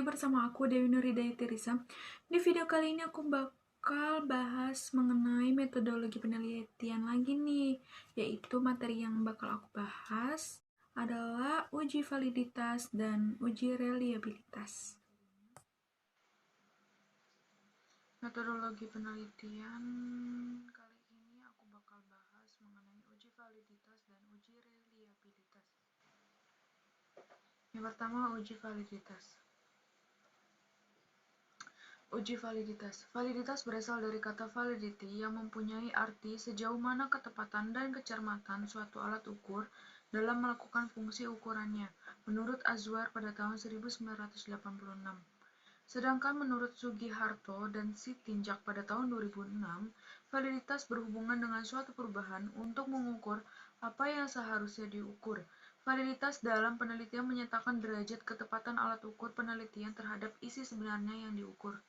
bersama aku Dewi Nuridaytirisa. Di video kali ini aku bakal bahas mengenai metodologi penelitian lagi nih, yaitu materi yang bakal aku bahas adalah uji validitas dan uji reliabilitas. Metodologi penelitian kali ini aku bakal bahas mengenai uji validitas dan uji reliabilitas. Yang pertama, uji validitas. Uji validitas. Validitas berasal dari kata validity yang mempunyai arti sejauh mana ketepatan dan kecermatan suatu alat ukur dalam melakukan fungsi ukurannya, menurut Azwar pada tahun 1986. Sedangkan menurut Sugiharto dan Sitinjak pada tahun 2006, validitas berhubungan dengan suatu perubahan untuk mengukur apa yang seharusnya diukur. Validitas dalam penelitian menyatakan derajat ketepatan alat ukur penelitian terhadap isi sebenarnya yang diukur.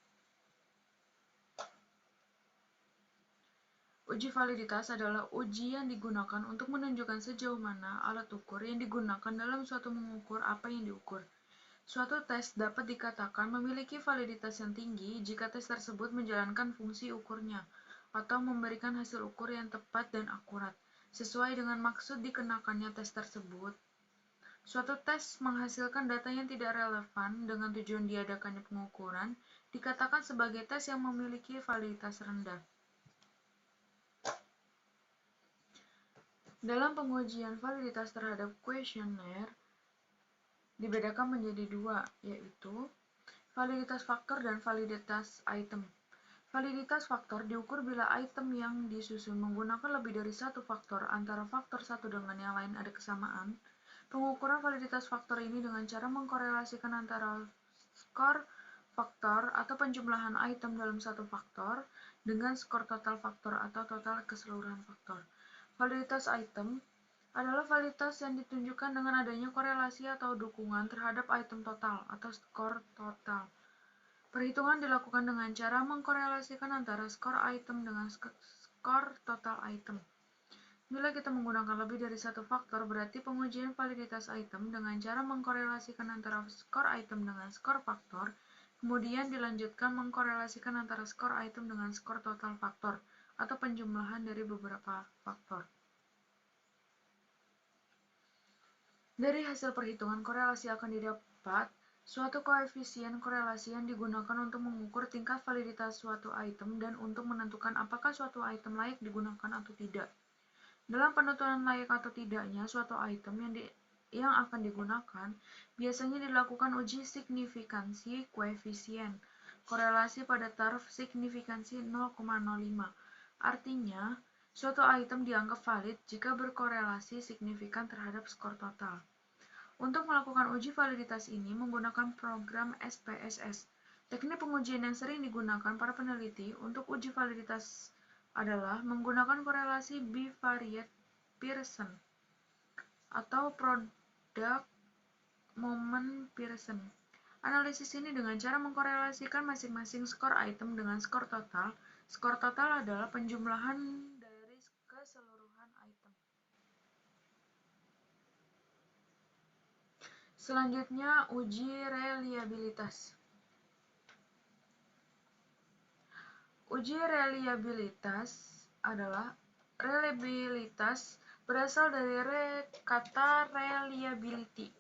Uji validitas adalah uji yang digunakan untuk menunjukkan sejauh mana alat ukur yang digunakan dalam suatu mengukur apa yang diukur. Suatu tes dapat dikatakan memiliki validitas yang tinggi jika tes tersebut menjalankan fungsi ukurnya, atau memberikan hasil ukur yang tepat dan akurat, sesuai dengan maksud dikenakannya tes tersebut. Suatu tes menghasilkan data yang tidak relevan dengan tujuan diadakannya pengukuran, dikatakan sebagai tes yang memiliki validitas rendah. Dalam pengujian validitas terhadap kuesioner, dibedakan menjadi dua, yaitu validitas faktor dan validitas item. Validitas faktor diukur bila item yang disusun menggunakan lebih dari satu faktor antara faktor satu dengan yang lain ada kesamaan. Pengukuran validitas faktor ini dengan cara mengkorelasikan antara skor faktor atau penjumlahan item dalam satu faktor dengan skor total faktor atau total keseluruhan faktor. Validitas item adalah validitas yang ditunjukkan dengan adanya korelasi atau dukungan terhadap item total atau skor total. Perhitungan dilakukan dengan cara mengkorelasikan antara skor item dengan skor total item. Bila kita menggunakan lebih dari satu faktor, berarti pengujian validitas item dengan cara mengkorelasikan antara skor item dengan skor faktor, kemudian dilanjutkan mengkorelasikan antara skor item dengan skor total faktor, atau penjumlahan dari beberapa faktor. Dari hasil perhitungan korelasi akan didapat suatu koefisien korelasi yang digunakan untuk mengukur tingkat validitas suatu item dan untuk menentukan apakah suatu item layak digunakan atau tidak. Dalam penentuan layak atau tidaknya suatu item yang akan digunakan, biasanya dilakukan uji signifikansi koefisien korelasi pada taraf signifikansi 0,05. Artinya, suatu item dianggap valid jika berkorelasi signifikan terhadap skor total. Untuk melakukan uji validitas ini menggunakan program SPSS. Teknik pengujian yang sering digunakan para peneliti untuk uji validitas adalah menggunakan korelasi bivariate Pearson atau product moment Pearson. Analisis ini dengan cara mengkorelasikan masing-masing skor item dengan skor total. Skor total adalah penjumlahan dari keseluruhan item. Selanjutnya, uji reliabilitas. Uji reliabilitas adalah reliabilitas berasal dari kata reliability.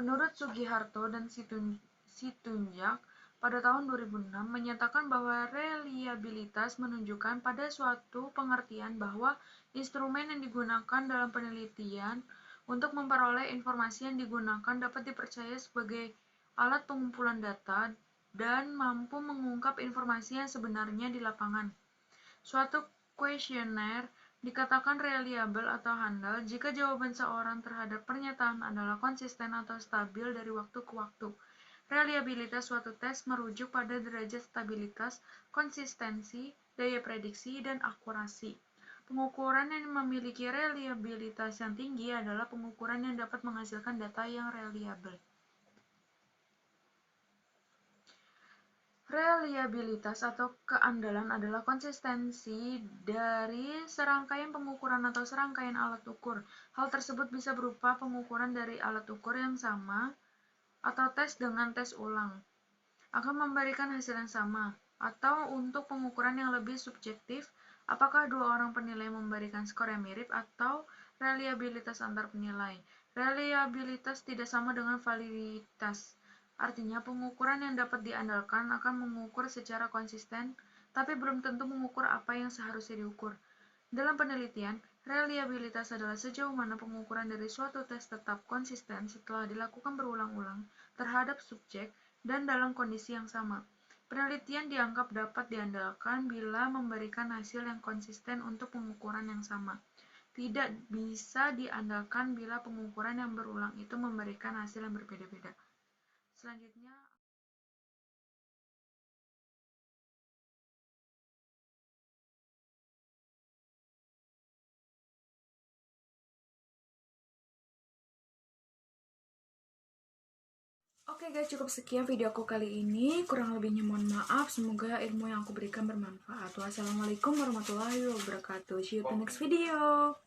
Menurut Sugiharto dan Situnjak pada tahun 2006 menyatakan bahwa reliabilitas menunjukkan pada suatu pengertian bahwa instrumen yang digunakan dalam penelitian untuk memperoleh informasi yang digunakan dapat dipercaya sebagai alat pengumpulan data dan mampu mengungkap informasi yang sebenarnya di lapangan. Suatu kuesioner dikatakan reliable atau handal jika jawaban seorang terhadap pernyataan adalah konsisten atau stabil dari waktu ke waktu. Reliabilitas suatu tes merujuk pada derajat stabilitas, konsistensi, daya prediksi, dan akurasi. Pengukuran yang memiliki reliabilitas yang tinggi adalah pengukuran yang dapat menghasilkan data yang reliable. Reliabilitas atau keandalan adalah konsistensi dari serangkaian pengukuran atau serangkaian alat ukur. Hal tersebut bisa berupa pengukuran dari alat ukur yang sama atau tes dengan tes ulang. akan memberikan hasil yang sama. Atau untuk pengukuran yang lebih subjektif, apakah dua orang penilai memberikan skor yang mirip atau reliabilitas antar penilai. Reliabilitas tidak sama dengan validitas. Artinya, pengukuran yang dapat diandalkan akan mengukur secara konsisten, tapi belum tentu mengukur apa yang seharusnya diukur. Dalam penelitian, reliabilitas adalah sejauh mana pengukuran dari suatu tes tetap konsisten setelah dilakukan berulang-ulang terhadap subjek dan dalam kondisi yang sama. Penelitian dianggap dapat diandalkan bila memberikan hasil yang konsisten untuk pengukuran yang sama. Tidak bisa diandalkan bila pengukuran yang berulang itu memberikan hasil yang berbeda-beda. Selanjutnya, oke guys, cukup sekian videoku kali ini. Kurang lebihnya mohon maaf. Semoga ilmu yang aku berikan bermanfaat. Wassalamualaikum warahmatullahi wabarakatuh. See you in the next video.